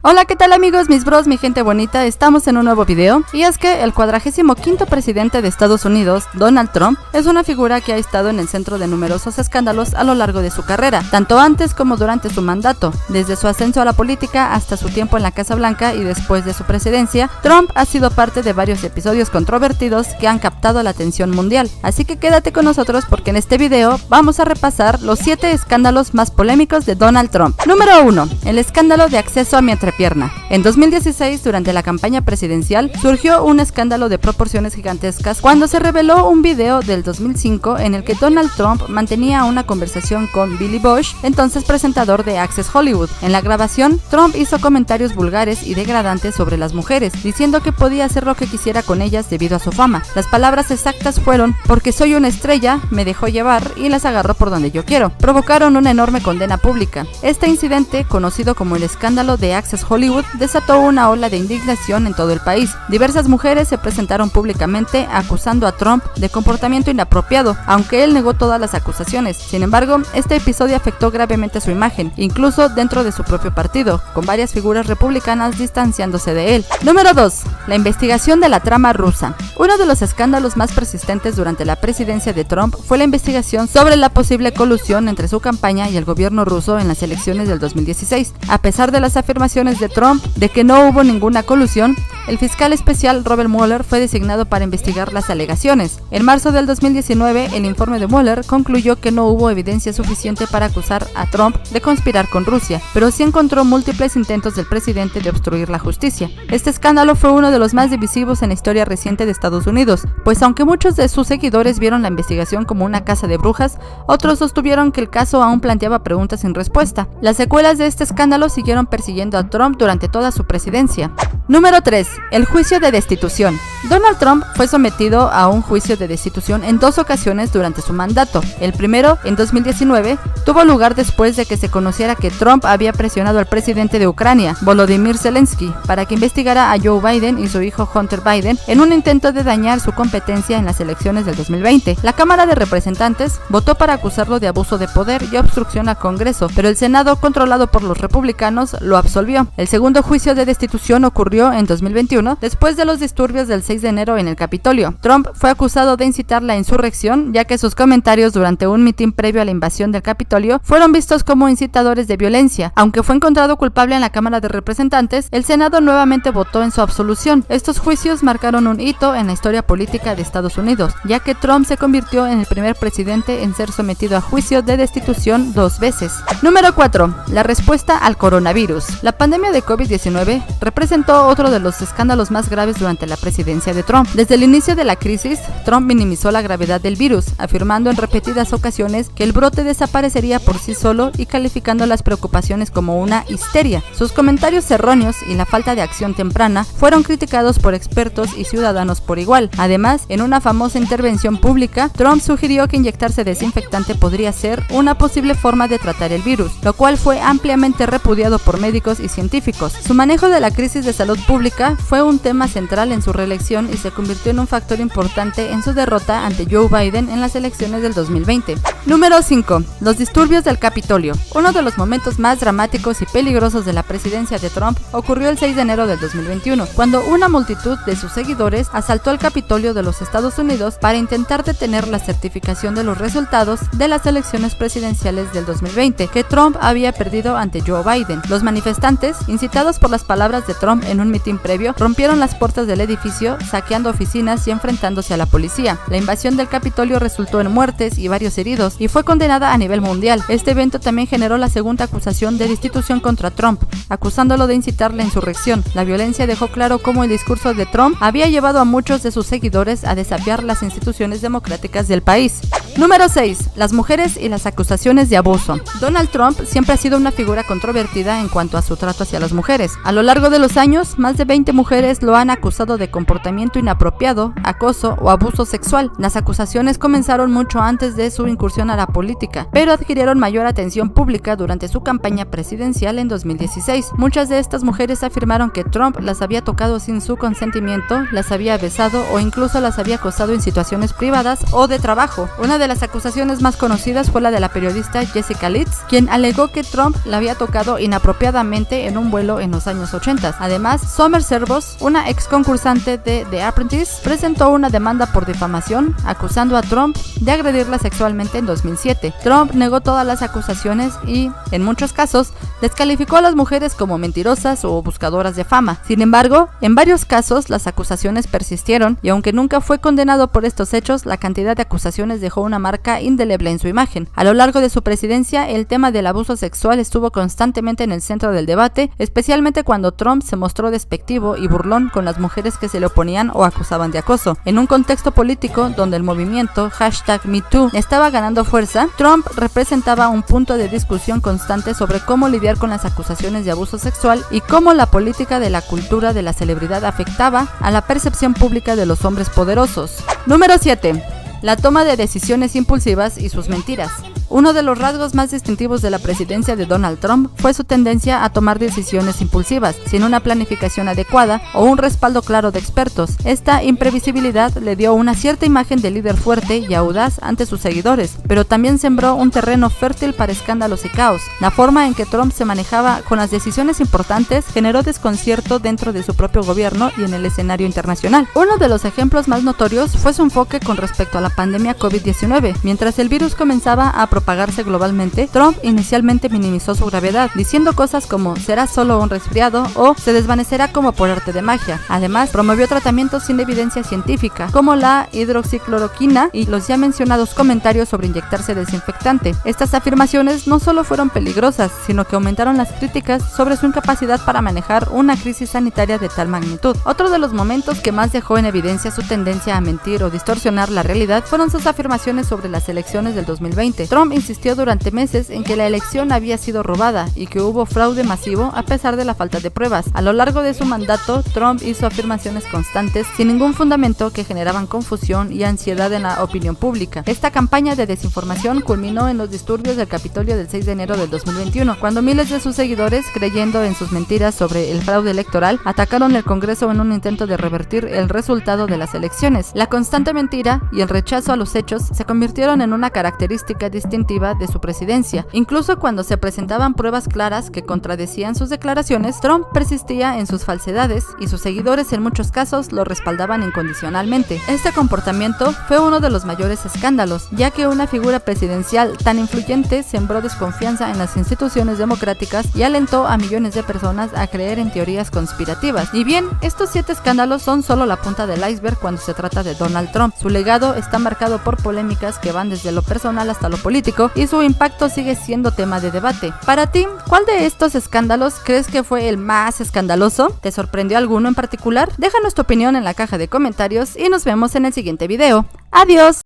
Hola, ¿qué tal amigos, mis bros, mi gente bonita? Estamos en un nuevo video y es que el 45º presidente de Estados Unidos, Donald Trump, es una figura que ha estado en el centro de numerosos escándalos a lo largo de su carrera, tanto antes como durante su mandato. Desde su ascenso a la política hasta su tiempo en la Casa Blanca y después de su presidencia, Trump ha sido parte de varios episodios controvertidos que han captado la atención mundial. Así que quédate con nosotros porque en este video vamos a repasar los 7 escándalos más polémicos de Donald Trump. Número 1. El escándalo de acceso a mi entrepierna. En 2016, durante la campaña presidencial, surgió un escándalo de proporciones gigantescas cuando se reveló un video del 2005 en el que Donald Trump mantenía una conversación con Billy Bush, entonces presentador de Access Hollywood. En la grabación, Trump hizo comentarios vulgares y degradantes sobre las mujeres, diciendo que podía hacer lo que quisiera con ellas debido a su fama. Las palabras exactas fueron: porque soy una estrella, me dejó llevar y las agarró por donde yo quiero. Provocaron una enorme condena pública. Este incidente, conocido como el escándalo de Access Hollywood, desató una ola de indignación en todo el país. Diversas mujeres se presentaron públicamente acusando a Trump de comportamiento inapropiado, aunque él negó todas las acusaciones. Sin embargo, este episodio afectó gravemente su imagen, incluso dentro de su propio partido, con varias figuras republicanas distanciándose de él. Número 2. La investigación de la trama rusa. Uno de los escándalos más persistentes durante la presidencia de Trump fue la investigación sobre la posible colusión entre su campaña y el gobierno ruso en las elecciones del 2016. A pesar de las afirmaciones de Trump de que no hubo ninguna colusión, el fiscal especial Robert Mueller fue designado para investigar las alegaciones. En marzo del 2019, el informe de Mueller concluyó que no hubo evidencia suficiente para acusar a Trump de conspirar con Rusia, pero sí encontró múltiples intentos del presidente de obstruir la justicia. Este escándalo fue uno de los más divisivos en la historia reciente de Estados Unidos, pues aunque muchos de sus seguidores vieron la investigación como una caza de brujas, otros sostuvieron que el caso aún planteaba preguntas sin respuesta. Las secuelas de este escándalo siguieron persiguiendo a Trump durante toda su presidencia. Número 3. El juicio de destitución. Donald Trump fue sometido a un juicio de destitución en 2 ocasiones durante su mandato. El primero, en 2019, tuvo lugar después de que se conociera que Trump había presionado al presidente de Ucrania, Volodymyr Zelensky, para que investigara a Joe Biden y su hijo Hunter Biden en un intento de dañar su competencia en las elecciones del 2020. La Cámara de Representantes votó para acusarlo de abuso de poder y obstrucción al Congreso, pero el Senado, controlado por los republicanos, lo absolvió. El segundo juicio de destitución ocurrió en 2021, después de los disturbios del 6 de enero en el Capitolio. Trump fue acusado de incitar la insurrección, ya que sus comentarios durante un mitin previo a la invasión del Capitolio fueron vistos como incitadores de violencia. Aunque fue encontrado culpable en la Cámara de Representantes, el Senado nuevamente votó en su absolución. Estos juicios marcaron un hito en la historia política de Estados Unidos, ya que Trump se convirtió en el primer presidente en ser sometido a juicio de destitución 2 veces. Número 4. La respuesta al coronavirus. La pandemia de COVID-19 representó otro de los escándalos más graves durante la presidencia de Trump. Desde el inicio de la crisis, Trump minimizó la gravedad del virus, afirmando en repetidas ocasiones que el brote desaparecería por sí solo y calificando las preocupaciones como una histeria. Sus comentarios erróneos y la falta de acción temprana fueron criticados por expertos y ciudadanos por igual. Además, en una famosa intervención pública, Trump sugirió que inyectarse desinfectante podría ser una posible forma de tratar el virus, lo cual fue ampliamente repudiado por médicos y científicos. Su manejo de la crisis de salud pública fue un tema central en su reelección y se convirtió en un factor importante en su derrota ante Joe Biden en las elecciones del 2020. Número 5. Los disturbios del Capitolio. Uno de los momentos más dramáticos y peligrosos de la presidencia de Trump ocurrió el 6 de enero del 2021, cuando una multitud de sus seguidores asaltó el Capitolio de los Estados Unidos para intentar detener la certificación de los resultados de las elecciones presidenciales del 2020, que Trump había perdido ante Joe Biden. Los manifestantes, incitados por las palabras de Trump en un mitin previo, rompieron las puertas del edificio, saqueando oficinas y enfrentándose a la policía. La invasión del Capitolio resultó en muertes y varios heridos y fue condenada a nivel mundial. Este evento también generó la segunda acusación de destitución contra Trump, acusándolo de incitar la insurrección. La violencia dejó claro cómo el discurso de Trump había llevado a muchos de sus seguidores a desafiar las instituciones democráticas del país. Número 6. Las mujeres y las acusaciones de abuso. Donald Trump siempre ha sido una figura controvertida en cuanto a su trato hacia las mujeres. A lo largo de los años, más de 20 mujeres lo han acusado de comportamiento inapropiado, acoso o abuso sexual. Las acusaciones comenzaron mucho antes de su incursión a la política, pero adquirieron mayor atención pública durante su campaña presidencial en 2016. Muchas de estas mujeres afirmaron que Trump las había tocado sin su consentimiento, las había besado o incluso las había acosado en situaciones privadas o de trabajo. Una de de las acusaciones más conocidas fue la de la periodista Jessica Litz, quien alegó que Trump la había tocado inapropiadamente en un vuelo en los años 80. Además, Summer Servos, una ex concursante de The Apprentice, presentó una demanda por difamación acusando a Trump de agredirla sexualmente en 2007. Trump negó todas las acusaciones y, en muchos casos, descalificó a las mujeres como mentirosas o buscadoras de fama. Sin embargo, en varios casos las acusaciones persistieron y aunque nunca fue condenado por estos hechos, la cantidad de acusaciones dejó una marca indeleble en su imagen. A lo largo de su presidencia, el tema del abuso sexual estuvo constantemente en el centro del debate, especialmente cuando Trump se mostró despectivo y burlón con las mujeres que se le oponían o acusaban de acoso. En un contexto político donde el movimiento #MeToo estaba ganando fuerza, Trump representaba un punto de discusión constante sobre cómo lidiar con las acusaciones de abuso sexual y cómo la política de la cultura de la celebridad afectaba a la percepción pública de los hombres poderosos. Número 7. La toma de decisiones impulsivas y sus mentiras. Uno de los rasgos más distintivos de la presidencia de Donald Trump fue su tendencia a tomar decisiones impulsivas, sin una planificación adecuada o un respaldo claro de expertos. Esta imprevisibilidad le dio una cierta imagen de líder fuerte y audaz ante sus seguidores, pero también sembró un terreno fértil para escándalos y caos. La forma en que Trump se manejaba con las decisiones importantes generó desconcierto dentro de su propio gobierno y en el escenario internacional. Uno de los ejemplos más notorios fue su enfoque con respecto a la pandemia COVID-19. Mientras el virus comenzaba a propagarse globalmente, Trump inicialmente minimizó su gravedad, diciendo cosas como será solo un resfriado o se desvanecerá como por arte de magia. Además, promovió tratamientos sin evidencia científica, como la hidroxicloroquina y los ya mencionados comentarios sobre inyectarse desinfectante. Estas afirmaciones no solo fueron peligrosas, sino que aumentaron las críticas sobre su incapacidad para manejar una crisis sanitaria de tal magnitud. Otro de los momentos que más dejó en evidencia su tendencia a mentir o distorsionar la realidad fueron sus afirmaciones sobre las elecciones del 2020. Trump insistió durante meses en que la elección había sido robada y que hubo fraude masivo a pesar de la falta de pruebas. A lo largo de su mandato, Trump hizo afirmaciones constantes sin ningún fundamento que generaban confusión y ansiedad en la opinión pública. Esta campaña de desinformación culminó en los disturbios del Capitolio del 6 de enero del 2021, cuando miles de sus seguidores, creyendo en sus mentiras sobre el fraude electoral, atacaron el Congreso en un intento de revertir el resultado de las elecciones. La constante mentira y el rechazo a los hechos se convirtieron en una característica distintiva de su presidencia. Incluso cuando se presentaban pruebas claras que contradecían sus declaraciones, Trump persistía en sus falsedades y sus seguidores en muchos casos lo respaldaban incondicionalmente. Este comportamiento fue uno de los mayores escándalos, ya que una figura presidencial tan influyente sembró desconfianza en las instituciones democráticas y alentó a millones de personas a creer en teorías conspirativas. Y bien, estos 7 escándalos son solo la punta del iceberg cuando se trata de Donald Trump. Su legado está marcado por polémicas que van desde lo personal hasta lo político y su impacto sigue siendo tema de debate. Para ti, ¿cuál de estos escándalos crees que fue el más escandaloso? ¿Te sorprendió alguno en particular? Déjanos tu opinión en la caja de comentarios y nos vemos en el siguiente video. ¡Adiós!